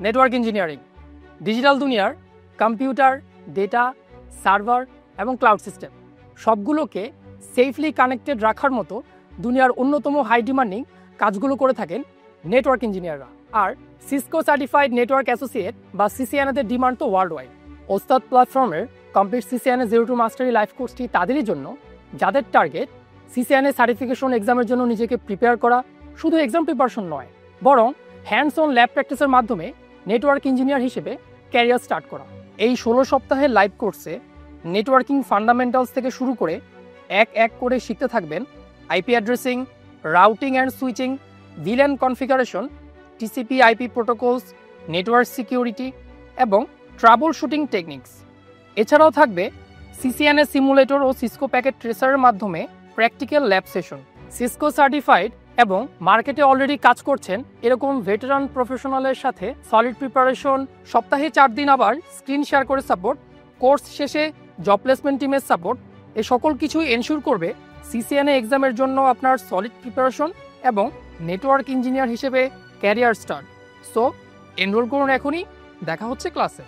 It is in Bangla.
নেটওয়ার্ক ইঞ্জিনিয়ারিং ডিজিটাল দুনিয়ার কম্পিউটার, ডেটা, সার্ভার এবং ক্লাউড সিস্টেম সবগুলোকে সেফলি কানেক্টেড রাখার মতো দুনিয়ার অন্যতম হাই ডিমান্ডিং কাজগুলো করে থাকেন নেটওয়ার্ক ইঞ্জিনিয়াররা। আর সিসকো সার্টিফাইড নেটওয়ার্ক অ্যাসোসিয়েট বা সিসিএনএদের ডিমান্ড তো ওয়ার্ল্ড ওয়াইড। ওস্তাদ প্ল্যাটফর্মের complete CCNA zero to mastery life কোর্সটি তাদেরই জন্য যাদের টার্গেট সিসিএনএ সার্টিফিকেশন এক্সামের জন্য নিজেকে প্রিপেয়ার করা, শুধু এক্সাম প্রিপারেশন নয় বরং হ্যান্ডস অন ল্যাব প্র্যাকটিসের মাধ্যমে নেটওয়ার্ক ইঞ্জিনিয়ার হিসেবে ক্যারিয়ার স্টার্ট করা। এই 16 সপ্তাহের লাইভ কোর্সে নেটওয়ার্কিং ফান্ডামেন্টালস থেকে শুরু করে এক এক করে শিখতে থাকবেন IP addressing, routing and switching, VLAN configuration, TCP IP protocols, network security এবং ট্রাবল শুটিং টেকনিক্স। এছাড়াও থাকবে সিসিএনএ সিমুলেটর ও সিসকো প্যাকেট ট্রেসারের মাধ্যমে practical lab session. Cisco certified এবং মার্কেটে অলরেডি কাজ করছেন এরকম ভেটেরান প্রফেশনালের সাথে সলিড প্রিপারেশন, সপ্তাহে 4 দিন আবার স্ক্রিন শেয়ার করে সাপোর্ট, কোর্স শেষে জব প্লেসমেন্ট টিমের সাপোর্ট, এ সকল কিছুই এনশিওর করবে সিসিএনএ এক্সামের জন্য আপনার সলিড প্রিপারেশন এবং নেটওয়ার্ক ইঞ্জিনিয়ার হিসেবে ক্যারিয়ার স্টার্ট। সো এনরোল করুন এখনই, দেখা হচ্ছে ক্লাসে।